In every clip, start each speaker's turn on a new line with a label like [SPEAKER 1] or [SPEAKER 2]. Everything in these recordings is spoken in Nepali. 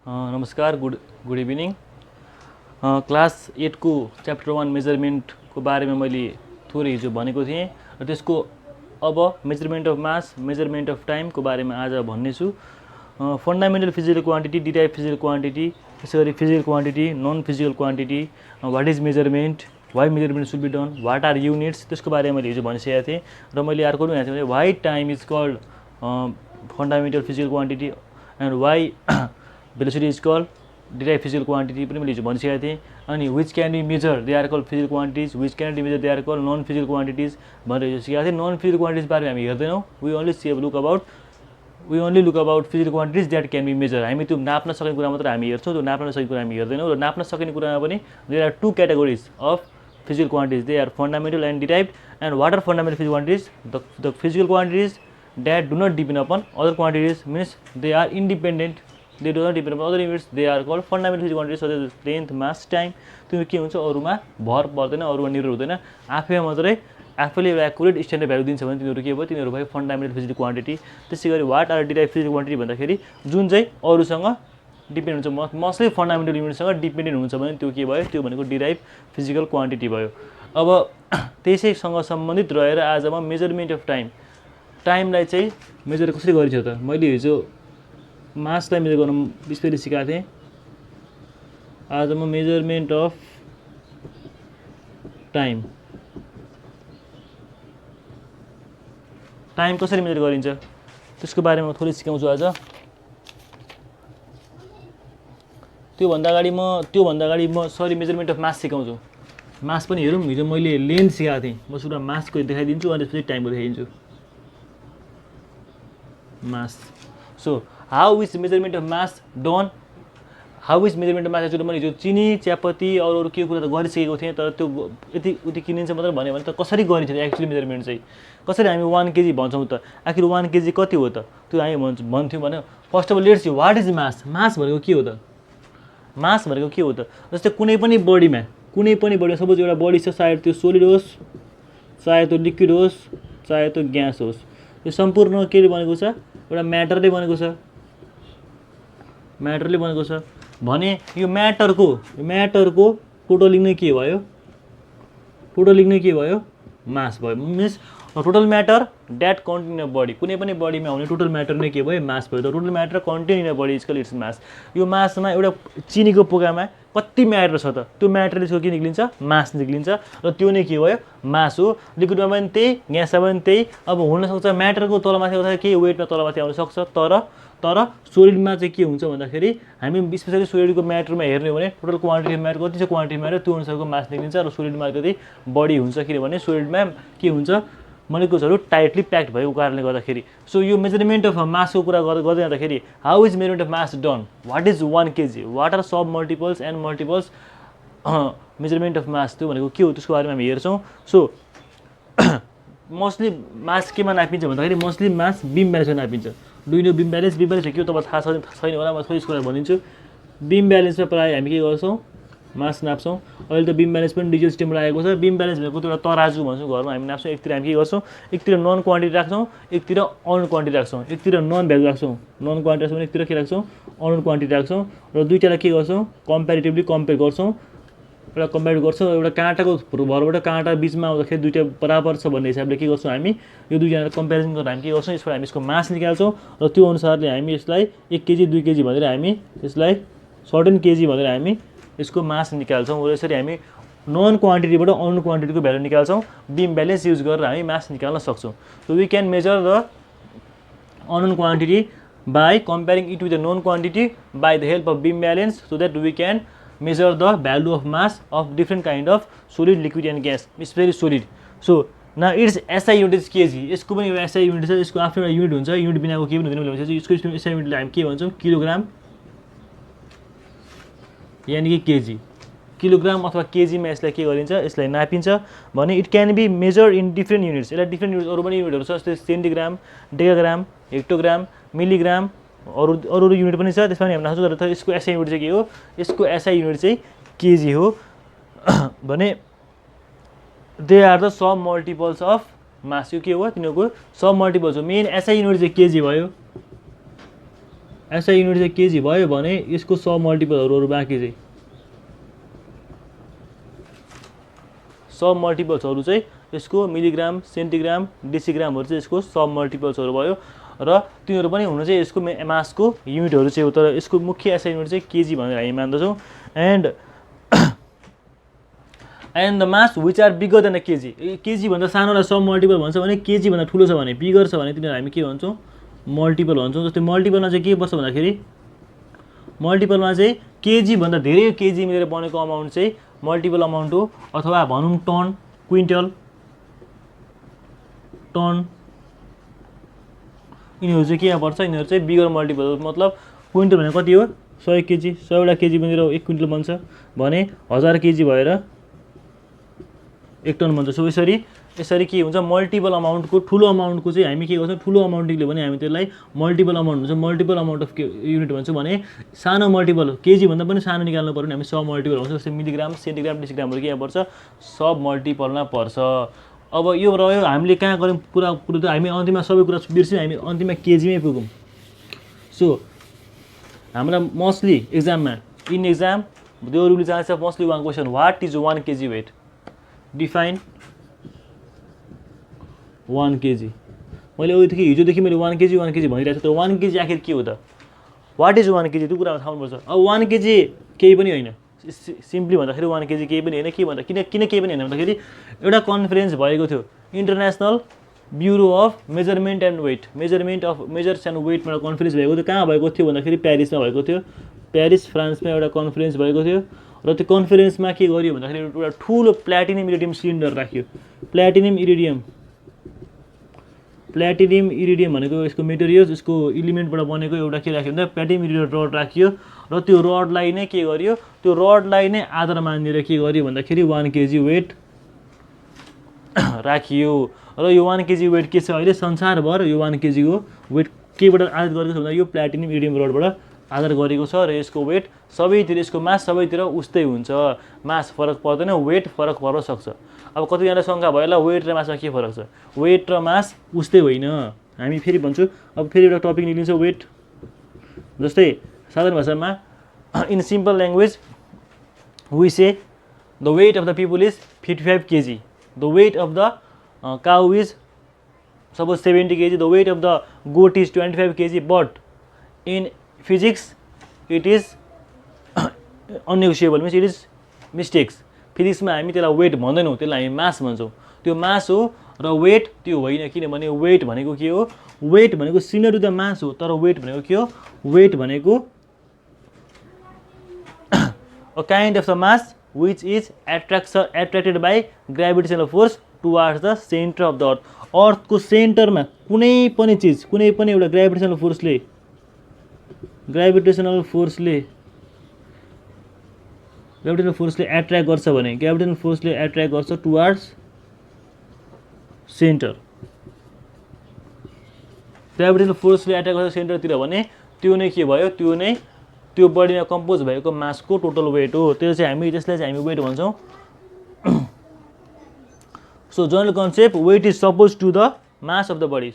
[SPEAKER 1] नमस्कार, गुड इभिनिङ। क्लास 8 को च्याप्टर 1 मेजरमेन्टको बारेमा मैले थोरै हिजो भनेको थिएँ र त्यसको अब measurement of mass, measurement of टाइमको बारेमा आज भन्नेछु। Fundamental physical quantity, derive physical quantity, त्यसै गरी physical quantity, non physical quantity, what is measurement, why measurement should be done, what are units, त्यसको बारेमा मैले हिजो भनिसकेको थिएँ। र मैले अर्को पनि भनेको थिएँ, why time is called fundamental physical quantity and why velocity is called derive physical quantity पनि मैले हिजो भनिसकेको थिएँ। अनि which can be measure they are called physical quantities, which can be measure they are called non physical quantities भनेर हिजो सिकाएको थिएँ। नन फिजिकल क्वान्टिटिज बारे हामी हेर्दैनौँ। We only look about physical quantities that can be measure. हामी त्यो नाप्न सक्ने कुरा मात्र हामी हेर्छौँ, त्यो नाप्न नसकेको कुरा हामी हेर्दैनौँ। र नाप्न सक्ने कुरामा पनि there are two categories of physical quantities, they are fundamental and derive. And what are fundamental physical quantities? The physical quantities that do not depend upon other quantities, means they are independent, they do not depend upon other units, they are called fundamental physical quantities such as length, mass, time। त्यो के हुन्छ, अरूमा भर पर्दैन, अरूमा निर्भर हुँदैन, आफैमा मात्रै आफैले एउटा एकुरेट स्ट्यान्डर्ड भ्यालु दिन्छ भने तिनीहरू के भयो, तिनीहरू भयो फन्डामेन्टल फिजिकल क्वान्टिटी। त्यसै गरी what are derive physical quantity भन्दाखेरि जुन चाहिँ अरूसँग डिपेन्ड हुन्छ, मस्टली फन्डामेन्टल युनिटसँग डिपेन्डेन्ट हुन्छ भने त्यो के भयो, त्यो भनेको डिराइभ फिजिकल क्वान्टिटी भयो। अब त्यसैसँग सम्बन्धित रहेर आज म मेजरमेन्ट अफ टाइमलाई चाहिँ मेजर कसरी गरिन्छ त। मैले हिजो मासलाई मेजर गर्न बिस्तारै सिकाएको थिएँ। आज म मेजरमेन्ट अफ टाइम कसरी मेजर गरिन्छ त्यसको बारेमा थोरै सिकाउँछु आज। त्योभन्दा अगाडि म मेजरमेन्ट अफ मास सिकाउँछु। मास पनि हेरौँ। हिजो मैले लेन्थ सिकाएको थिएँ, म सुरुमा मासको देखाइदिन्छु अनि त्यसपछि टाइमको देखाइदिन्छु। Mass, so how is measurement of mass done, how is measurement of mass actually मैले हिजो चिनी, चियापत्ती अरू के कुरा त गरिसकेको थिएँ, तर त्यो उति किनिन्छ मात्र भन्यो भने त कसरी गरिन्छ एक्चुअली मेजरमेन्ट चाहिँ, कसरी हामी 1 kg भन्छौँ त, आखिर 1 kg कति हो त, त्यो हामी भन्थ्यौँ भने first of all let's see what is mass. Mass भनेको के हो त, मास भनेको के हो त। जस्तै कुनै पनि बडीमा सपोज एउटा बडी छ, चाहे त्यो सोलिड होस्, चाहे त्यो लिक्विड होस्, चाहे त्यो ग्यास होस्, यो सम्पूर्ण के बनेको छ, एउटा म्याटरले बनेको छ भने यो म्याटरको टोटलिङ नै के भयो, मास भयो। Means total matter that contain in a body, कुनै पनि बडीमा हुने टोटल म्याटर नै के भयो, मास भयो। The total matter contain in a body is called its mass. यो मासमा एउटा चिनीको पोकामा कति म्याटर छ त, त्यो म्याटरले त्यसको के निक्लिन्छ, मास निक्लिन्छ, र त्यो नै के भयो, मास हो। लिक्विडमा पनि त्यही, ग्यासमा पनि त्यही। अब हुनसक्छ म्याटरको तलमाथि आउँदाखेरि केही वेटमा तलमाथि आउन सक्छ, तर सोलिडमा चाहिँ के हुन्छ भन्दाखेरि हामी स्पेसली सोलिडको म्याटरमा हेर्ने हो भने टोटल क्वान्टिटी अफ म्याटर कति छ, क्वान्टिटी म्याटर त्यो अनुसारको मास निक्लिन्छ, र सोलिडमा अलिकति बढी हुन्छ, किनभने सोलिडमा के हुन्छ, मोलिकुल्सहरू टाइटली प्याक्ड भएको कारणले गर्दाखेरि। सो यो मेजरमेन्ट अफ मासको कुरा गर्दै जाँदाखेरि how is measurement of mass done, what is 1 kg, what are submultiples and multiples measurement of mass, त्यो भनेको के हो त्यसको बारेमा हामी हेर्छौँ। सो मोस्टली मास केमा नापिन्छ भन्दाखेरि मोस्टली मास बिम ब्यालेन्समा नापिन्छ। Do you know beam balance? Beam balance के हो तपाईँलाई थाहा छैन होला, म थोरै कुरा भनिदिन्छु। बिम ब्यालेन्समा प्रायः हामी के गर्छौँ, मास नाप्छौँ। अहिले त बिम ब्यालेन्स पनि डिजिटल सिस्टमबाट आएको छ। बिम ब्यालेन्स भनेको त्यो एउटा तराजु भन्छौँ, घरमा हामी नाप्छौँ। एकतिर हामी के गर्छौँ, एकतिर नन क्वान्टिटी राख्छौँ, एकतिर अननोन क्वान्टिटी राख्छौँ, एकतिर नन भ्यालु राख्छौँ, नन क्वान्टिटी राख्छौँ, एकतिर के राख्छौँ, अननोन क्वान्टिटी राख्छौँ, र दुईटालाई के गर्छौँ, कम्पेरिटिभली कम्पेयर गर्छौँ। एउटा काँटाको भरबाट काँटा बिचमा आउँदाखेरि दुईटा बराबर छ भन्ने हिसाबले के गर्छौँ, हामी यो दुईजना कम्पेरिजन गरेर हामी के गर्छौँ, यसबाट हामी यसको मास निकाल्छौँ, र त्यो अनुसारले हामी यसलाई 1 kg 2 kg भनेर हामी यसलाई सर्टेन केजी भनेर हामी यसको मास निकाल्छौँ। र यसरी हामी नन क्वान्टिटीबाट अननोन क्वान्टिटीको भ्यालु निकाल्छौँ। बिम ब्यालेन्स युज गरेर हामी मास निकाल्न सक्छौँ। So we can measure the unknown quantity by comparing it with the known quantity by the help of beam balance, so that we can measure the value of mass of different kind of solid, liquid and gas, especially solid. So now its SI unit is kg. यसको पनि एउटा SI युनिट छ, यसको आफ्नो एउटा युनिट हुन्छ, युनिट बिनाको के पनि हुँदैन भनेपछि यसको SI युनिटलाई हामी के भन्छौँ, किलोग्राम यानी कि केजी। किलोग्राम अथवा केजीमा यसलाई के गरिन्छ, यसलाई नापिन्छ भने it can be measure in different units. यसलाई डिफ्रेन्ट युनिट अरू पनि युनिटहरू छ, जस्तै सेन्टिग्राम, डेकाग्राम, हेक्टोग्राम, मिलिग्राम, अरू युनिट पनि छ, त्यसमा पनि हामी नाप्छौँ। तर यसको एसआई युनिट चाहिँ के हो, यसको एसआई युनिट चाहिँ केजी हो। भने they are the submultiples of mass. यो के हो, तिनीहरूको सब मल्टिपल्स हो। मेन एसआई युनिट चाहिँ केजी भयो, एसआई युनिट चाहिँ केजी भयो भने यसको सब मल्टिपलहरू बाँकी चाहिँ सब मल्टिपल्सहरू चाहिँ यसको मिलिग्राम सेन्टिग्राम डेसिग्रामहरू चाहिँ यसको सब मल्टिपल्सहरू भयो र तिनीहरू पनि हुनु चाहिँ यसको मासको युनिटहरू चाहिँ हो तर यसको मुख्य एसआई युनिट चाहिँ केजी भनेर हामी मान्दछौँ and the mass which are bigger than a KG KG भन्दा सानोलाई सब मल्टिपल भन्छ भने केजी भन्दा ठुलो छ भने बिगर छ भने तिनीहरू हामी के भन्छौँ मल्टिपल भन्छौँ जस्तै मल्टिपलमा चाहिँ के बस्छ भन्दाखेरि मल्टिपलमा चाहिँ केजी भन्दा धेरै केजी मिलेर बनेको अमाउन्ट चाहिँ मल्टिपल अमाउन्ट हो अथवा भनौँ टन क्विन्टल टन यिनीहरू चाहिँ केमा पर्छ यिनीहरू चाहिँ बिगर मल्टिपल मतलब क्विन्टल भनेको कति हो 100 केजी 100वटा केजी बनेर 1 क्विन्टल बन्छ भने 1000 केजी भएर 1 टन बन्छ सो यसरी के हुन्छ मल्टिपल अमाउन्टको ठुलो अमाउन्टको चाहिँ हामी के गर्छौँ ठुलो अमाउन्ट निक्ल्यो भने हामी त्यसलाई मल्टिपल अमाउन्ट हुन्छ मल्टिपल अमाउन्ट अफ युनिट भन्छौँ भने सानो मल्टिपल केजी भन्दा पनि सानो निकाल्नु पर्यो भने हामी सब मल्टिपल भन्छौँ जस्तै मिलिग्राम सेन्टिग्राम डेसिग्रामहरू के पर्छ सब मल्टिपलमा पर्छ अब यो रह्यो हामीले कहाँ गऱ्यौँ पुरा त हामी अन्तिममा सबै कुरा बिर्स्यौँ हामी अन्तिममा केजीमै पुगौँ सो हामीलाई मोस्टली एक्जाममा in exam they will chance of mostly one question what is 1 KG weight define 1 KG मैले हिजोदेखि मैले 1 केजी भनिरहेको छु तर 1 केजी आखिर के हो त वाट इज 1 केजी त्यो कुरामा थाहा हुनुपर्छ अब 1 केजी केही पनि होइन सिम्पली भन्दाखेरि 1 केजी केही पनि होइन के भन्दा किन केही पनि होइन भन्दाखेरि एउटा कन्फरेन्स भएको थियो international bureau of measurement and weight measures and वेटमा एउटा कन्फरेन्स भएको थियो कहाँ भएको थियो भन्दाखेरि प्यारिसमा भएको थियो प्यारिस फ्रान्समा एउटा कन्फरेन्स भएको थियो र त्यो कन्फरेन्समा के गरियो भन्दाखेरि एउटा ठुलो प्ल्याटिनियम इरिडियम सिलिन्डर राखियो प्ल्याटिनियम इरिडियम भनेको यसको मेटेरियल्स यसको इलिमेन्टबाट बनेको एउटा के राख्यो भन्दा प्ल्याटिनियम इरिडियम रड राखियो र त्यो रडलाई नै के गरियो त्यो रडलाई नै आधार मानेर के गरियो भन्दाखेरि 1 केजी वेट राखियो र यो 1 केजी वेट के छ अहिले संसारभर यो 1 केजीको वेट केबाट आधार गरेको छ भन्दा यो प्ल्याटिनियम इरिडियम रडबाट आधार गरेको छ र यसको वेट सबैतिर यसको मास सबैतिर उस्तै हुन्छ मास फरक पर्दैन वेट फरक पर्न सक्छ अब कतिजना शङ्का भयो होला वेट र मासमा के फरक छ वेट र मास उस्तै होइन हामी फेरि भन्छु अब फेरि एउटा टपिक निक्लिन्छ वेट जस्तै साधारण भाषामा in simple language we say the weight of the people is 55 KG the weight of the cow is suppose 70 kg the weight of the goat is 25 kg but in physics it is unnegotiable means it is mistakes फिजिक्समा हामी त्यसलाई वेट भन्दैनौँ त्यसलाई हामी मास भन्छौँ त्यो मास हो र वेट त्यो होइन किनभने वेट भनेको के हो वेट भनेको सिमिलर टु द मास हो तर वेट भनेको के हो वेट भनेको a kind of the mass which is attracted by gravitational force towards the center of the earth को सेन्टरमा कुनै पनि चिज कुनै पनि एउटा ग्राभिटेसनल फोर्सले एट्र्याक्ट गर्छ भने ग्राभिटेसनल फोर्सले एट्र्याक्ट गर्छ टुवार्ड्स सेन्टर ग्राभिटेसनल फोर्सले एट्र्याक्ट गर्छ सेन्टरतिर भने त्यो नै के भयो त्यो बडीमा कम्पोज भएको मासको टोटल वेट हो त्यसलाई चाहिँ हामी वेट भन्छौँ so general concept weight is suppose to the mass of the body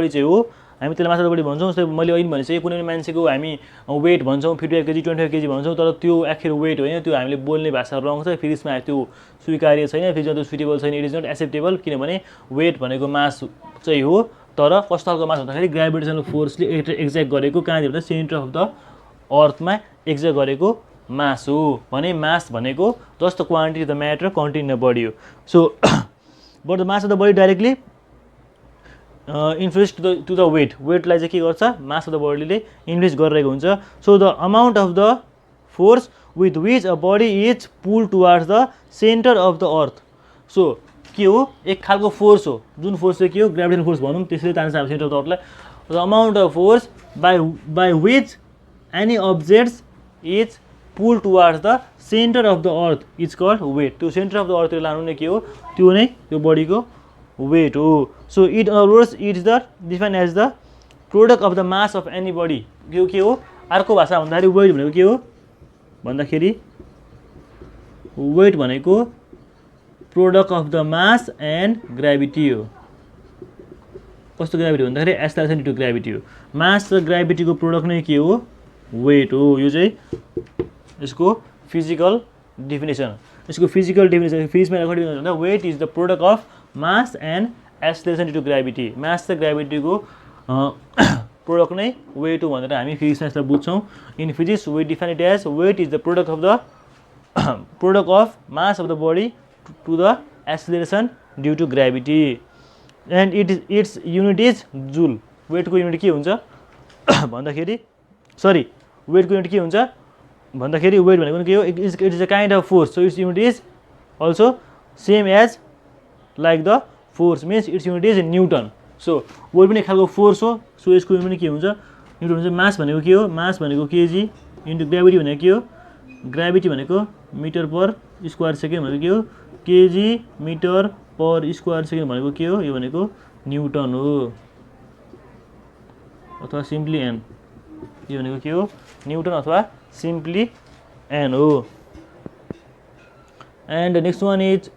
[SPEAKER 1] चाहिँ हो हामी त्यसलाई मास अफ द बडी भन्छौँ जस्तै मैले अहिले भनिसकेँ कुनै मान्छेको हामी वेट भन्छौँ 55 केजी 25 केजी भन्छौँ तर त्यो आखिर वेट होइन त्यो हामीले बोल्ने भाषा रङ छ फिजिक्समा त्यो स्वीकार्य छैन फिजिक्समा त्यो सुटेबल छैन इट इज नट एक्सेप्टेबल किनभने वेट भनेको मास चाहिँ हो तर कस्तो खालको मास भन्दाखेरि ग्राभिटेसनल फोर्सले एक्ज्याक्ट गरेको कहाँनिर भन्दा सेन्टर अफ द अर्थमा एक्ज्याक्ट गरेको मास हो भने मास भनेको just the quantity the matter contain in the body हो so but the mass of the body directly influence to the वेटलाई चाहिँ के गर्छ मास अफ द बडीले इन्फ्लुएन्स गरिरहेको हुन्छ so the amount of the force with which a body is pull towards the centre of the earth so के हो एक खालको फोर्स हो जुन फोर्स चाहिँ के हो ग्राभिटेसन फोर्स भनौँ त्यसले तान्छ अब सेन्टर अफ द अर्थलाई the amount of force by which any objects is pulled towards the center of the earth is called weight त्यो center of the earth लानु नै के हो त्यो नै त्यो बडीको वेट हो so it others it is the define as the product of the mass of any body यो के हो अर्को भाषा भन्दाखेरि वेट भनेको के हो भन्दाखेरि वेट भनेको product of the mass and gravity हो कस्तो ग्राभिटी भन्दाखेरि एक्सेलरेसन ड्यु टु ग्राभिटी हो। मास र ग्राभिटीको प्रोडक्ट नै के हो? वेट हो। यो चाहिँ यसको फिजिकल डेफिनेसन। यसको फिजिकल डेफिनेसन फिजिक्समा अकर्डिङ भन्दा weight is the product of mass and acceleration due to gravity. Mass र ग्राभिटीको प्रोडक्ट नै वेट हो भनेर हामी फिजिक्समा यसलाई बुझ्छौँ। In physics we define it as weight is the product of the product of mass of the body to the acceleration due to gravity and its unit is joule. वेटको युनिट के हुन्छ भन्दाखेरि सरी वेटको युनिट के हुन्छ भन्दाखेरि वेट भनेको के हो? It is a kind of force, so its unit is also same as like the force means its unit is newton. So weight पनि एक खालको फोर्स हो, सो यसको युनिट पनि के हुन्छ? न्युटन हुन्छ। मास भनेको के हो? मास भनेको केजी इन्टु ग्राभिटी भनेको के हो? ग्राभिटी भनेको मिटर पर स्क्वायर सेकेन्ड भनेको के हो? KG metre per square second भनेको के हो? यो भनेको न्युटन हो अथवा सिम्पली एन। यो भनेको के हो? न्युटन अथवा सिम्पली एन हो। And next one is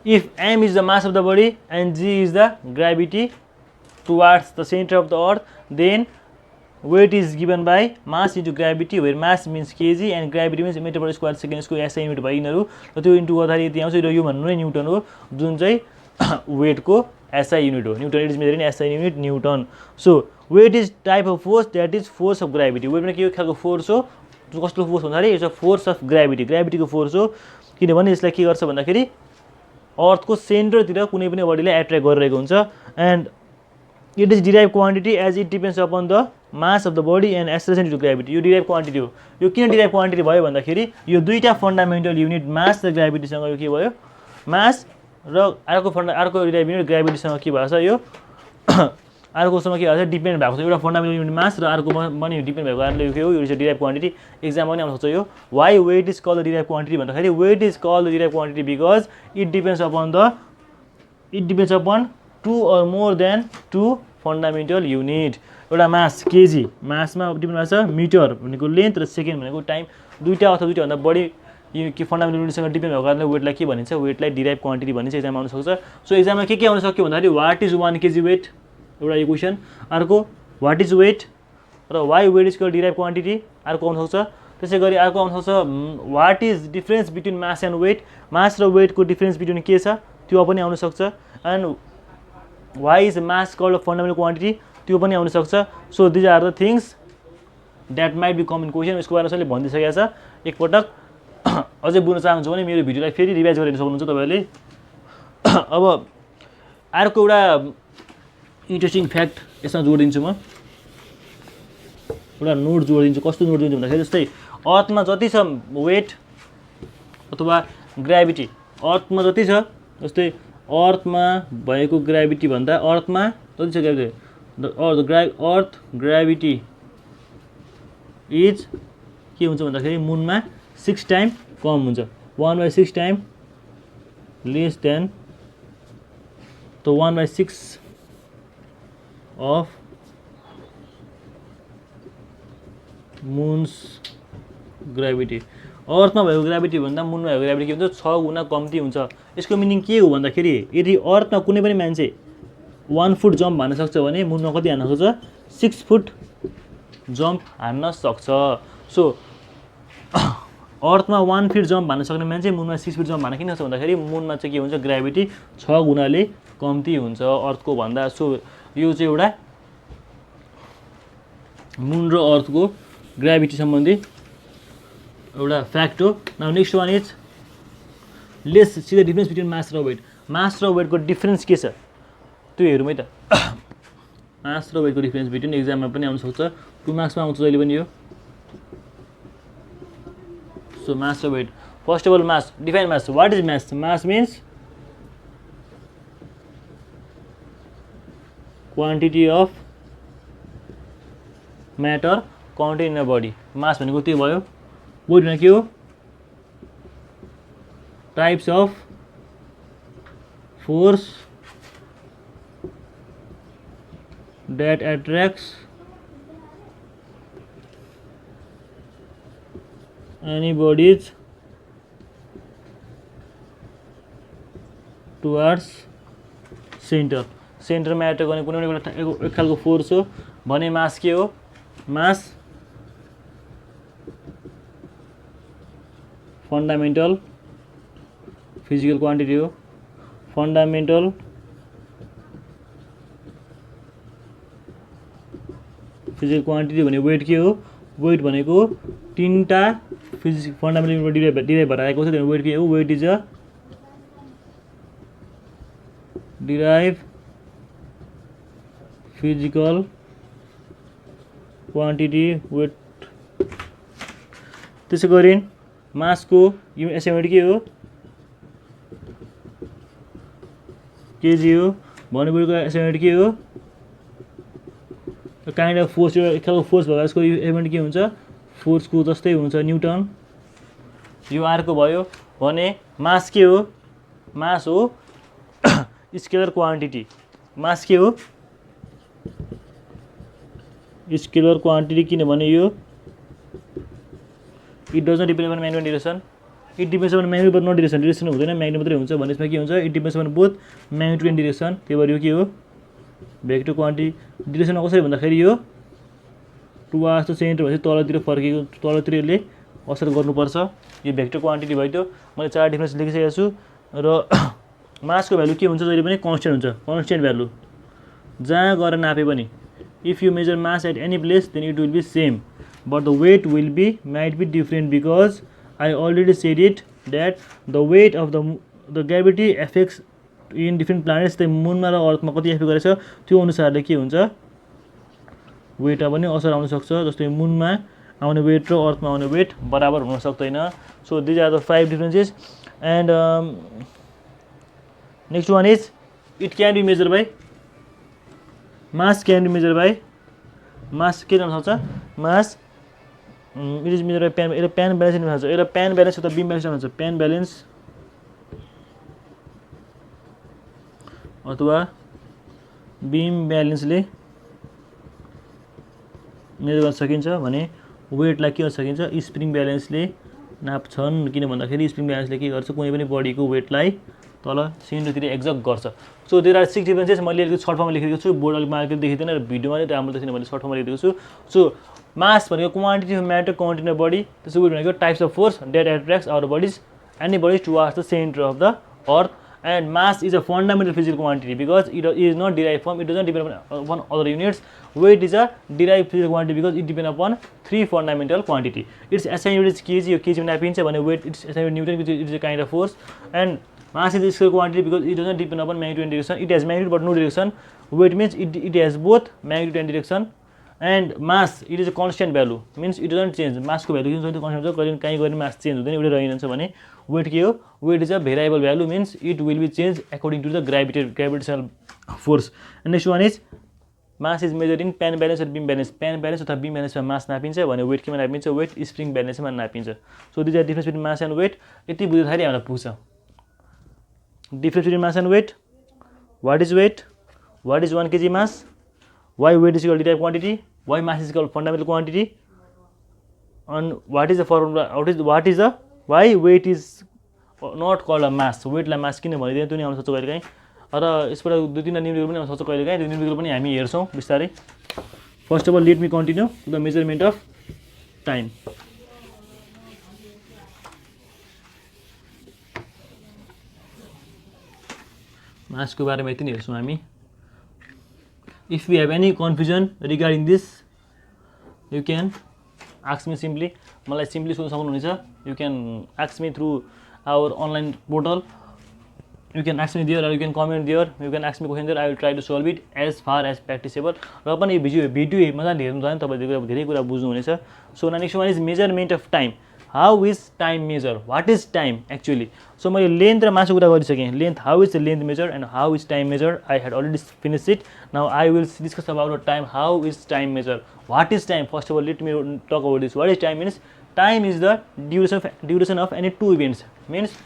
[SPEAKER 1] if m is the mass of the body and g is the gravity towards the center of the earth, then weight is given by mass into gravity, where mass means kg and gravity means meter per square second। यसको SI युनिट भयो यिनीहरू र त्यो इन्टु गर्दाखेरि यति आउँछ। र यो भन्नु नै न्युटन हो जुन चाहिँ वेटको SI युनिट हो। Newton it is measure in SI unit newton. So weight is type of force that is force of gravity. Weight पनि के खालको फोर्स हो? कस्तो फोर्स भन्दाखेरि it's a force of gravity, ग्राभिटीको फोर्स हो। किनभने यसलाई के गर्छ भन्दाखेरि अर्थको सेन्टरतिर कुनै पनि बडीलाई एट्र्याक्ट गरिरहेको हुन्छ। And it is derive quantity as it depends upon the mass of the body and acceleration to gravity. यो डिराइभ क्वान्टिटी हो। यो किन डिराइभ क्वान्टिटी भयो भन्दाखेरि यो दुईवटा फन्डामेन्टल युनिट मास र ग्राभिटीसँग यो के भयो? मास र अर्को डिराइभ युनिट ग्राभिटीसँग के भएको छ? यो अर्कोसँग के भएको छ? डिपेन्ड भएको छ। एउटा फन्डामेन्टल युनिट मास र अर्कोमा पनि डिपेन्ड भएको कारणले यो के हो? यो चाहिँ डिराइभ क्वान्टिटी। एक्जाममा पनि आउन सक्छ यो। Why weight is called the derive quantity भन्दाखेरि weight is called the derive quantity because it depends upon two or more than two fundamental unit. एउटा मास केजी, मासमा डिपेन्ड भएको छ मिटर भनेको लेन्थ र सेकेन्ड भनेको टाइम। दुईवटा अथवा दुईवटाभन्दा बढी यो के फन्डामेन्टल युनिटसँग डिपेन्ड भएको कारणले वेटलाई के भनिन्छ? वेटलाई डिराइभ क्वान्टिटी भनिन्छ। एक्जाममा आउन सक्छ। सो एक्जाममा के आउन सक्यो भन्दाखेरि वाट इज 1 kg वेट एउटा यो क्वेसन। अर्को वाट इज वेट र why weight is called derive quantity अर्को आउन सक्छ। त्यसै गरी अर्को आउन सक्छ what is difference between mass and weight. Mass र वेटको डिफरेन्स बिट्विन के छ त्यो पनि आउन सक्छ। And why is mass called fundamental quantity त्यो पनि आउन सक्छ। So these are the things that might be common question. यसको बारेमा सबैले भनिदिइसकेको छ। एकपटक अझै बुझ्न चाहनुहुन्छ भने मेरो भिडियोलाई फेरि रिभाइज गरेर सक्नुहुन्छ तपाईँहरूले। अब अर्को एउटा इन्ट्रेस्टिङ फ्याक्ट यसमा जोडिदिन्छु म। एउटा नोट जोडिदिन्छु। कस्तो नोट जोडिदिन्छु भन्दाखेरि जस्तै अर्थमा जति छ वेट अथवा ग्राभिटी, अर्थमा जति छ जस्तै अर्थमा भएको ग्राभिटी भन्दा अर्थमा जति छ ग्राभिटी अर्थ ग्राभिटी इज के हुन्छ भन्दाखेरि मुनमा 6 टाइम कम हुन्छ। 1/6 टाइम लेस देन त 1/6 अफ मुन्स ग्राभिटी। अर्थमा भएको ग्राभिटी भन्दा मुनमा भएको ग्राभिटी के हुन्छ? 6 गुणा कम्ती हुन्छ। यसको मिनिङ के हो भन्दाखेरि यदि अर्थमा कुनै पनि मान्छे 1 फुट जम्प हान्न सक्छ भने मुनमा कति हान्न सक्छ? 6 फुट जम्प हान्न सक्छ। सो अर्थमा 1 फिट जम्प हान्न सक्ने मान्छे मुनमा 6 फिट जम्प हान्न किन सक्छ भन्दाखेरि मुनमा चाहिँ के हुन्छ? ग्राभिटी 6 गुणाले कम्ती हुन्छ अर्थको भन्दा। सो यो चाहिँ एउटा मुन र अर्थको ग्राभिटी सम्बन्धी एउटा फ्याक्ट हो। Now next one is let's see the difference between mass र वेट। मास र वेटको डिफरेन्स के छ त्यो हेरौँ है त। मास र वेटको डिफरेन्स बिट्विन एक्जाममा पनि आउन सक्छ। 2 मार्क्समा आउँछ जहिले पनि यो। सो मास र weight. First of all mass, define mass. What is mass? Mass means quantity of matter counted in a body. Mass भनेको त्यो भयो। वेट भनेको के हो? Types of force that attracts any bodies towards centre सेन्टरमा एट्याक गर्ने कुनै एउटा एक खालको फोर्स हो भने मास के हो मास फन्डामेन्टल फिजिकल क्वान्टिटी हो फन्डामेन्टल फिजिकल क्वान्टिटी भने वेट के हो वेट भनेको तीनटा फन्डामेन्टल डिराइभ भएर आएको छ त्यो वेट के हो weight is a derive physical quantity weight त्यसै गरी मासको एसआई के हो केजी हो भने वेटको एसआई के हो काइन्ड अफ फोर्स एक खालको फोर्स भएर यसको एलिमेन्ट के हुन्छ फोर्सको जस्तै हुन्छ न्युटन यो आरको भयो भने मास के हो मास हो स्केलर क्वान्टिटी मास के हो स्केलर क्वान्टिटी किनभने यो it does not depend on magnetic direction it depends on magnetic but not direction direction हुँदैन म्याग्नेट मात्रै हुन्छ भने यसमा के हुन्छ it depends on both magnetic and direction त्यही भएर यो के हो भेक्टर क्वान्टिटी डिरेक्सन कसरी भन्दाखेरि यो टुवार्ड्स द सेन्टर भनेपछि तलतिर फर्केको तलतिर यसले असर गर्नुपर्छ यो भेक्टर क्वान्टिटी भयो मैले 4 डिफरेन्स लेखिसकेको छु र मासको भ्यालु के हुन्छ जहिले पनि कन्स्ट्यान्ट हुन्छ कन्स्ट्यान्ट भ्यालु जहाँ गएर नापे पनि if you measure mass at any place then it will be same but the weight will be might be different because I already said it that the weight of the gravity effects in different planets त्यही मुनमा र अर्थमा कति एफेक्ट गरेछ त्यो अनुसारले के हुन्छ वेटमा पनि असर आउन सक्छ जस्तै मुनमा आउने वेट र अर्थमा आउने वेट बराबर हुन सक्दैन so these are the 5 differences and next one is it can be measure by mass can be measure by mass के जान सक्छ mass it is measure by pan यसले प्यान ब्यालेन्स भन्छ यसलाई प्यान ब्यालेन्स अथवा बिम ब्यालेन्स भन्छ प्यान ब्यालेन्स अथवा बिम ब्यालेन्सले मेजर गर्न सकिन्छ भने वेटलाई के गर्न सकिन्छ स्प्रिङ ब्यालेन्सले नाप्छन् किन भन्दाखेरि स्प्रिङ ब्यालेन्सले के गर्छ कुनै पनि बडीको वेटलाई तल सेन्टरतिर एक्जस्ट गर्छ सो देयर आर 6 डिफरेन्सेस मैले अलिकति सर्ट फर्ममा लेखेको छु बोर्ड अलिक मार्केट देखिँदैन र भिडियोमा चाहिँ राम्रो देखिँदैन मैले सर्ट फर्ममा लेखेको छु सो मास भनेको quantity of matter quantity of body त्यसो वेट भनेको types of force that attracts our bodies any bodies towards the centre of the earth and mass is a fundamental physical quantity because it is not derived from it does not depend upon other units weight is a derived physical quantity because it depends upon 3 fundamental quantity its SI unit is kg यो kg मा नापिन्छ भने weight its SI unit newton which is a kind of force and mass is a scalar quantity because it does not depend upon magnitude and direction it has magnitude but no direction weight means it has both magnitude and direction and mass it is a constant value means it doesn't change mass को भ्यालु किन कन्स्ट्यान्ट हुन्छ कहिले काहीँ गरे मास चेन्ज हुँदैन एउटै रहिरहन्छ भने weight के हो weight is a variable value means it will be changed according to the gravitational force and next one is mass is measured in pan balance or beam balance अथवा beam balance मा मास नापिन्छ भने weight केमा नापिन्छ weight spring balance मा नापिन्छ so these are difference between mass and weight यति बुझ्दाखेरि हामीलाई पुग्छ difference between mass and weight what is weight what is 1 kg mass why weight is equal to derived quantity why mass is equal to fundamental quantity and what is the formula what is the why weight is not called a mass weight लाई mass किन भनिदैन त्यो नि आउन सक्छ कहिलेकाहीँ र यसबाट दुई तीनटा न्यूमेरिकल पनि आउन सक्छ कहिलेकाहीँ त्यो न्यूमेरिकल पनि हामी हेर्छौँ बिस्तारै first of all let me continue the measurement of time मासको बारेमा यति नै हेर्छौँ हामी if we have any confusion regarding this you can ask me simply मलाई सिम्पली सोध्न सक्नुहुनेछ you can ask me through our online portal you can ask me there or you can comment there you can ask me question there I will try to solve it as far as practicable र पनि यो भिडियो मजाले हेर्नु भयो भने तपाईहरुले धेरै कुरा बुझ्नु हुनेछ so next one is measurement of time how is time measure what is time actually so मैले लेन्थ र मासको कुरा गरिसकेँ length how is the length measure and how is time measure I had already finish it now I will discuss about time how is time measure what is time first of all let me talk about this what is time means time is the duration of any two events means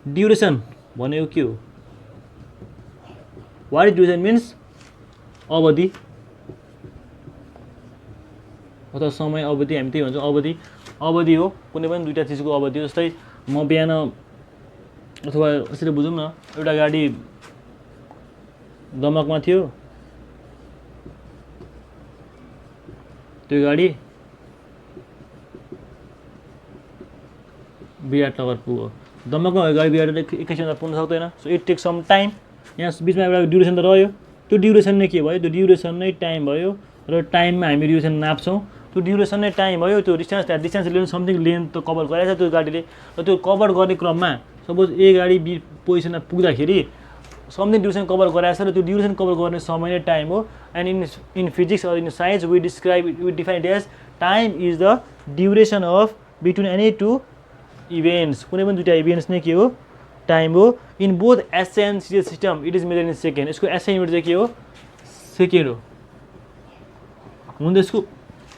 [SPEAKER 1] duration भनेको के हो व्हाट इज ड्युरेसन मीन्स अवधि अथवा समय अवधि हामी त्यही भन्छौँ अवधि हो कुनै पनि दुईटा चिजको अवधि हो जस्तै म बिहान अथवा यसरी बुझौँ न एउटा गाडी दमकमा थियो त्यो गाडी विराटनगर पुग्यो दमकमा भएको गाडी विराटनगर एकैछिनमा पुग्न सक्दैन so it take some time यहाँ बिचमा एउटा ड्युरेसन त रह्यो त्यो ड्युरेसन नै के भयो त्यो ड्युरेसन नै टाइम भयो र टाइममा हामी ड्युरेसन नाप्छौँ त्यो ड्युरेसन नै टाइम भयो त्यो डिस्टेन्स लेन समथिङ लेन्थ त कभर गरेको छ त्यो गाडीले र त्यो कभर गर्ने क्रममा सपोज ए गाडी बी पोजिसनमा पुग्दाखेरि समथिङ ड्युरेसन कभर गराएको छ र त्यो ड्युरेसन कभर गर्ने समय नै टाइम हो and in physics or in science we define it as time is the duration of between any two events कुनै पनि दुईवटा इभेन्ट्स नै के हो टाइम हो in both SI and serial system it is measure in second यसको एसआई युनिट चाहिँ के हो सेकेन्ड हो हुन त यसको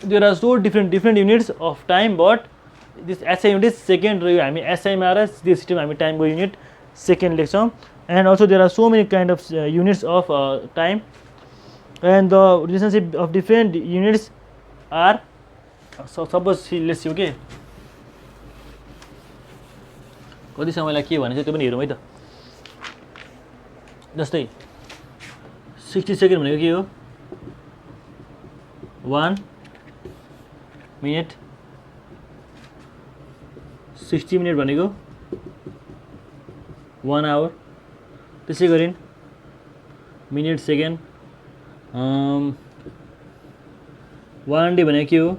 [SPEAKER 1] there are so different units of time but this SI unit is second र यो हामी एसआईमा र सिरियल सिस्टम हामी टाइमको युनिट सेकेन्ड लेख्छौँ and also there are so many kind of units of time and the relationship of different units are suppose let's you के कति समयलाई के भनेको त्यो पनि हेरौँ है त जस्तै 60 सेकेन्ड भनेको के हो 1 मिनट 60 मिनट भनेको 1 आवर त्यसै गरी मिनट सेकेन्ड 1 डे भनेको के हो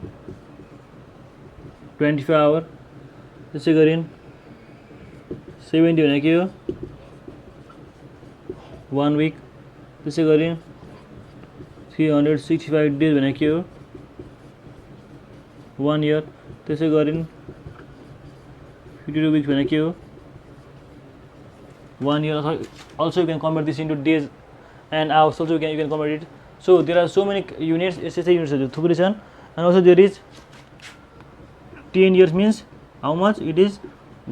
[SPEAKER 1] 24 आवर त्यसै गरी 70 भनेको के हो 1 विक त्यसै गरी 365 डेज भनेको के हो 1 इयर त्यसै गरी 52 विक्स भनेको के हो 1 year also you can convert this into days and hours also you can convert it so there are so many units SSI units थुप्रै छन् and also there is 10 years means how much it is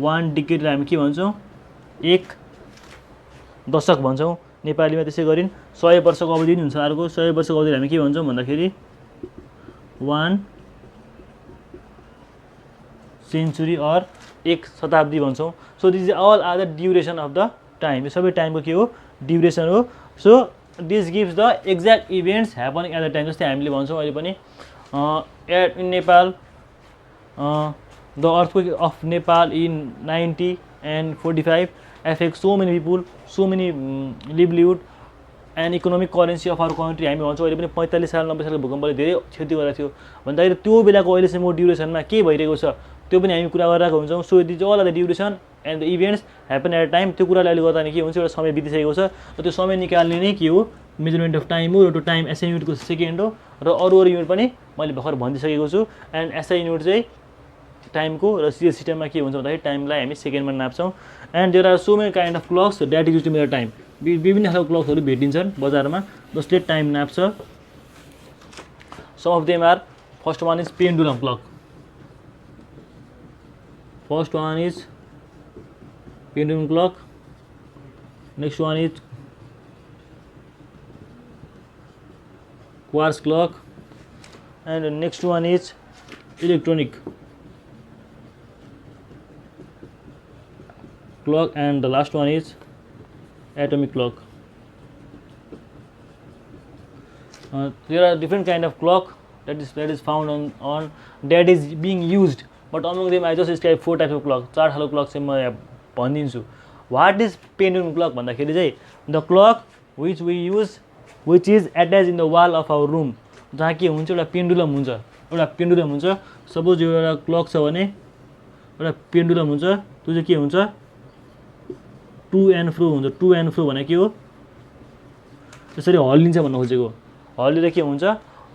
[SPEAKER 1] 1 decade हामी के भन्छौँ एक दशक भन्छौँ नेपालीमा त्यसै गरी 100 वर्षको अवधि नि हुन्छ अर्को 100 वर्षको अवधि हामी के भन्छौँ भन्दाखेरि 1 सेन्चुरी अर एक शताब्दी भन्छौँ so this all are the duration of the time यो सबै टाइमको के हो ड्युरेसन हो so this gives the exact events happening at the time जस्तै हामीले भन्छौँ अहिले पनि in Nepal the earthquake of Nepal in 90 and 45 affect so many people so many livelihood and economic currency of our country हामी भन्छौँ अहिले पनि 45 साल 90 सालको भूकम्पले धेरै क्षति गरेको थियो भन्दाखेरि त्यो बेलाको अहिलेसम्म ड्युरेसनमा के भइरहेको छ त्यो पनि हामी कुरा गरिरहेको हुन्छौँ so this all are the duration and the events happen at time त्यो कुराले अहिले गर्दा के हुन्छ एउटा समय बितिसकेको छ र त्यो समय निकाल्ने नै के हो मेजरमेन्ट अफ टाइम हो र त्यो टाइम एसआई युनिटको सेकेन्ड हो र अरू युनिट पनि मैले भर्खर भनिदिइसकेको छु एन्ड एसआई युनिट चाहिँ टाइमको र सिरियल सिस्टममा के हुन्छ भन्दाखेरि टाइमलाई हामी सेकेन्डमा नाप्छौँ and there are so many kind of clocks that is use to measure time विभिन्न खालको क्लक्सहरू भेटिन्छन् बजारमा जसले टाइम नाप्छ some of them are first one is pendulum clock first one is pendulum clock next one is quartz clock and the next one is electronic clock and the last one is atomic clock. There are different kind of clock that is found on that is being used but among them I just describe 4 types of clock चार खालको क्लक चाहिँ म भनिदिन्छु what is pendulum clock भन्दाखेरि चाहिँ the clock which we use which is attached in the wall of our room जहाँ के हुन्छ एउटा पेन्डुलम हुन्छ सपोज यो एउटा क्लक छ भने एउटा पेन्डुलम हुन्छ त्यो चाहिँ के हुन्छ टु एन्ड फ्रो हुन्छ टु एन्ड फ्रो भने के हो त्यसरी हल्लिन्छ भन्न खोजेको हल्लिएर के हुन्छ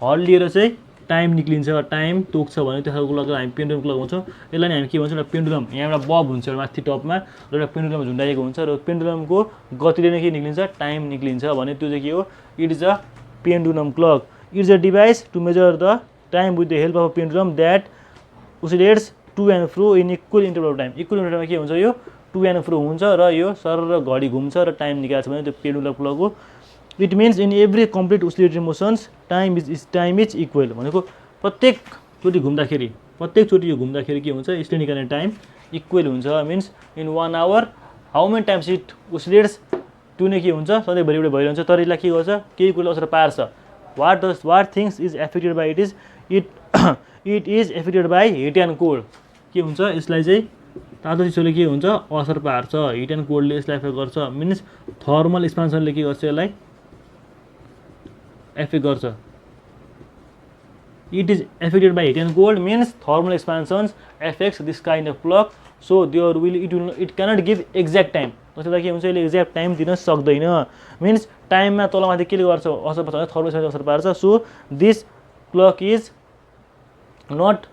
[SPEAKER 1] हल्लिएर चाहिँ टाइम निक्लिन्छ टाइम तोक्छ भने त्यो खालको क्लकलाई हामी पेन्डुलम क्लक भन्छौँ यसलाई नै हामी के भन्छौँ एउटा पेन्डुलम यहाँ एउटा बब हुन्छ एउटा माथि टपमा र एउटा पेन्डुलम झुन्डाएको हुन्छ र पेन्डुलमको गतिले नै के निक्लिन्छ टाइम निक्लिन्छ भने त्यो चाहिँ के हो it is a pendulum clock it is a device to measure the time with the help of a pendulum that oscillates to and fro in equal interval of time equal इन्टरभलमा के हुन्छ यो टु एन्ड फ्रो हुन्छ र यो सर र घडी घुम्छ र टाइम निकाल्छ भने त्यो पेन्डुलम क्लक हो it means in every complete oscillatory motions time is equal भनेको प्रत्येकचोटि घुम्दाखेरि यो घुम्दाखेरि के हुन्छ यसले निकाल्ने टाइम इक्वल हुन्छ means in 1 hour how many times it oscillates ट्युने के हुन्छ सधैँभरि एउटा भइरहन्छ तर यसलाई के गर्छ केही कुराले असर पार्छ what things is affected by it is affected by heat and cold के हुन्छ यसलाई चाहिँ तातो चिसोले के हुन्छ असर पार्छ हिट एन्ड कोल्डले यसलाई एफेक्ट गर्छ मिन्स थर्मल एक्सपान्सनले के गर्छ यसलाई एफेक्ट गर्छ it is affected by heat and cold means thermal expansions affects this kind of clock so it cannot give exact time त्यसैले के हुन्छ यसले एक्ज्याक्ट टाइम दिन सक्दैन मिन्स टाइममा तलमाथि के गर्छ असर पर्छ थर्मल एक्सपान्सन असर पार्छ so this clock is not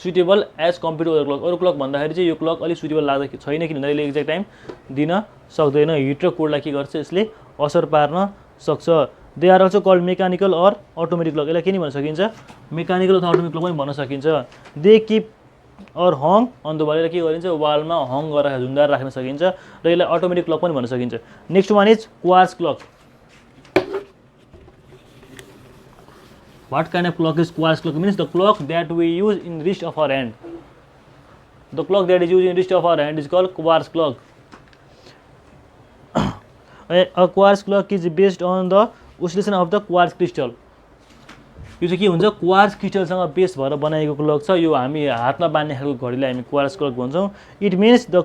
[SPEAKER 1] suitable as compare to अरू क्लक भन्दाखेरि चाहिँ यो क्लक अलिक सुटेबल लाग्दैन छैन किन भन्दा यसले एक्ज्याक्ट टाइम दिन सक्दैन हिट र कोल्डलाई के गर्छ यसले असर पार्न सक्छ they are also called mechanical or automatic clock यसलाई के नि भन्न सकिन्छ मेकानिकल अथवा अटोमेटिक क्लक पनि भन्न सकिन्छ they keep or hang on the wall के गरिन्छ वालमा हङ गरेर झुन्डाएर राख्न सकिन्छ र यसलाई अटोमेटिक क्लक पनि भन्न सकिन्छ next one is quartz clock What kind of clock is quartz clock? Means the clock that we use in wrist of our hand. The clock that is used in wrist of our hand is called quartz clock. A quartz clock is based on the oscillation of the quartz crystal. यो चाहिँ के हुन्छ क्वार्ट्ज क्रिस्टलसँग बेस भएर बनाएको क्लक छ यो हामी हातमा बान्ने खालको घडीलाई हामी क्वार्ट्ज क्लक भन्छौँ it means the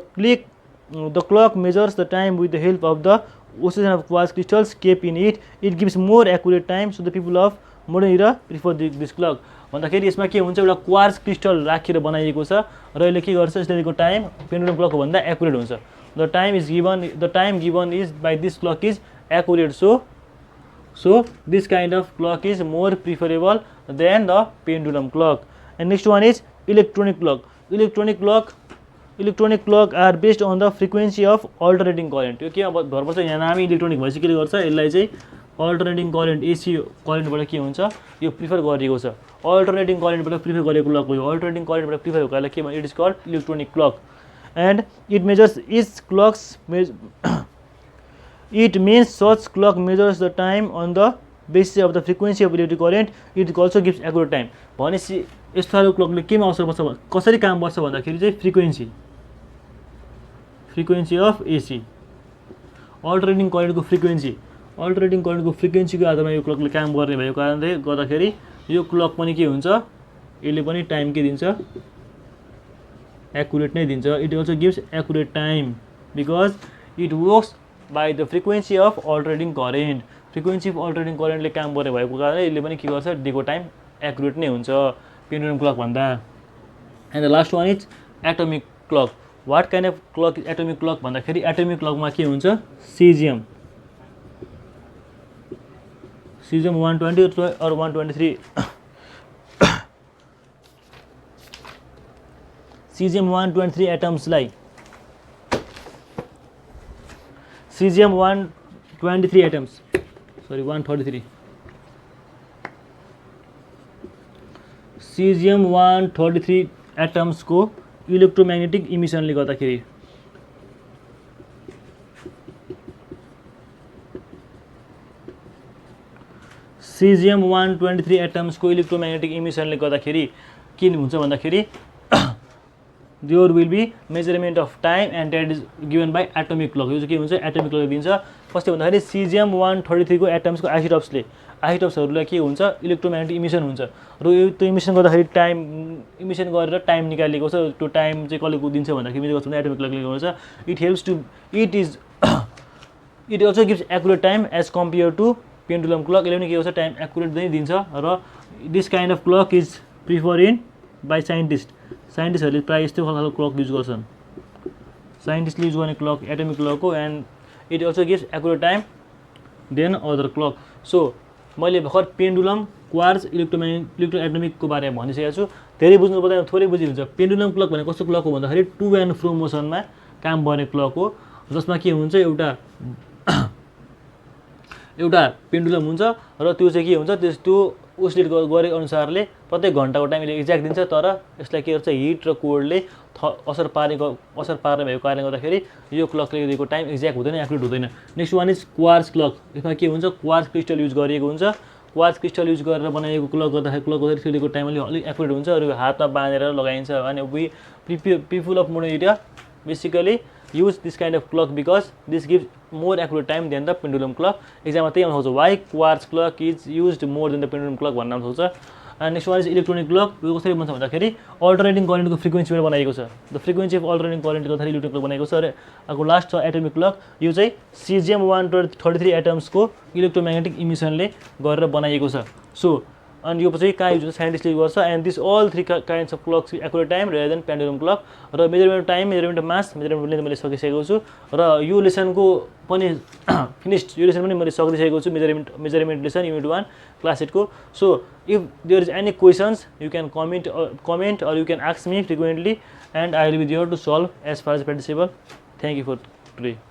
[SPEAKER 1] clock measures the time with the help of the oscillation of quartz crystals kept in it. It gives more accurate time so the people of modern era prefer this clock. भन्दाखेरि यसमा के हुन्छ एउटा क्वार्ट्ज क्रिस्टल राखेर बनाइएको छ र यसले के गर्छ यसले दिएको टाइम पेन्डुलम क्लकको भन्दा एक्युरेट हुन्छ the time given is by this clock is accurate so this kind of clock is more preferable than the pendulum clock. And next one is electronic clock. Electronic clock are based on the frequency of alternating current. यो के भर पर्छ यहाँ नामै इलेक्ट्रोनिक भएपछि के गर्छ यसलाई चाहिँ अल्टरनेटिङ करेन्ट एसी करेन्टबाट के हुन्छ यो प्रिफर गरिएको छ अल्टरनेटिङ करेन्टबाट प्रिफर गरेको क्लक हो यो अल्टरनेटिङ करेन्टबाट प्रिफर गरेको के भन्छ it is called electronic clock and it measures each clocks It means such clock measures the time on the basis of the frequency of electric current. It also gives accurate time. भनेपछि यस्तो खालको क्लकले केमा असर पर्छ कसरी काम गर्छ भन्दाखेरि चाहिँ फ्रिक्वेन्सी अफ एसी अल्टरनेटिङ करेन्टको फ्रिक्वेन्सीको आधारमा यो क्लकले काम गर्ने भएको कारणले गर्दाखेरि यो क्लक पनि के हुन्छ यसले पनि टाइम के दिन्छ एक्युरेट नै दिन्छ it also gives accurate time because it works by the frequency of alternating current. Frequency of alternating current ले काम गर्ने भएको कारणले यसले पनि के गर्छ दिएको टाइम एक्युरेट नै हुन्छ पेन्डुलम क्लक भन्दा and the last one is atomic clock what kind of clock is atomic clock भन्दाखेरि एटोमिक क्लकमा के हुन्छ सिजियम 120 or 123 सिजियम 123 एटम्सलाई Cesium 123 atoms, sorry 133. Cesium 133 atoms को इलेक्ट्रोम्याग्नेटिक इमिसनले गर्दाखेरि Cesium 123 atoms को इलेक्ट्रोम्याग्नेटिक इमिसनले गर्दाखेरि के हुन्छ भन्दाखेरि there will be measurement of time and that is given by atomic clock. यो चाहिँ के हुन्छ एटोमिक क्लकले दिन्छ कस्तो भन्दाखेरि सिजियम 133 को एटम्सको आइसोटप्सहरूलाई के हुन्छ इलेक्ट्रोम्याग्नेटिक इमिसन हुन्छ र यो त्यो इमिसन गर्दाखेरि इमिसन गरेर टाइम निकालेको छ त्यो टाइम चाहिँ कसले दिन्छ भन्दाखेरि के गर्छ एटोमिक क्लकले गर्छ it also gives accurate time as compare to pendulum clock यसले पनि के गर्छ टाइम एक्युरेट नै दिन्छ र this kind of clock is prefer in by साइन्टिस्टहरूले प्रायः यस्तो खालको क्लक युज गर्छन् साइन्टिस्टले युज गर्ने क्लक एटोमिक क्लक हो and it also gives accurate time then other clock so मैले भर्खर पेन्डुलम क्वार्ट्ज इलेक्ट्रो एटोमिकको बारेमा भनिसकेको छु धेरै बुझ्नु पर्दैन थोरै बुझिन्छ पेन्डुलम क्लक भनेको कस्तो क्लक हो भन्दाखेरि टु एन्ड फ्रो मोसनमा काम गर्ने क्लक हो जसमा के हुन्छ एउटा पेन्डुलम हुन्छ र त्यो चाहिँ के हुन्छ त्यो ओसिलेट गरे अनुसारले प्रत्येक घन्टाको टाइम यसले एक्ज्याक्ट दिन्छ तर यसलाई के गर्छ हिट र कोल्डले असर पार्ने भएको कारणले गर्दाखेरि यो क्लकले दिएको टाइम एक्ज्याक्ट हुँदैन एक्युरेट हुँदैन next one is quartz clock यसमा के हुन्छ क्वार्ट्ज क्रिस्टल युज गरिएको हुन्छ क्वार्ट्ज क्रिस्टल युज गरेर बनाएको क्लक गर्दाखेरि दिएको टाइम अलिक एक्युरेट हुन्छ र हातमा बाँधेर लगाइन्छ अनि people of modern area basically use this kind of clock because this gives more accurate time than the pendulum clock. Example त्यही आउँछ why quartz clock is used more than the pendulum clock भन्न आउँछ. And next one is electronic clock. यो कसरी बन्छ भन्दाखेरि अल्टरनेटिङ करेन्टको फ्रिक्वेन्सीबाट बनाएको छ. The frequency of alternating current गर्दाखेरि इलेक्ट्रोनिक क्लक बनाएको छ. र अर्को लास्ट छ एटोमिक क्लक. यो चाहिँ cesium-133 एटम्सको इलेक्ट्रोम्याग्नेटिक इमिसनले गरेर बनाइएको छ. सो अनि यो चाहिँ कहाँ युज हुन्छ साइन्टिस्टले गर्छ. And this all three kinds of clocks accurate time rather than pendulum clock. र measurement time, measurement mass, measurement length मैले सकिसकेको छु. र यो लेसनको पनि फिनिस्ड, यो लेसन पनि मैले सकिसकेको छु. मेजरमेन्ट लेसन युनिट 1 क्लास 8 को. So if there is any questions you can comment or you can ask me frequently and I will be there to solve as far as possible. Thank you for today.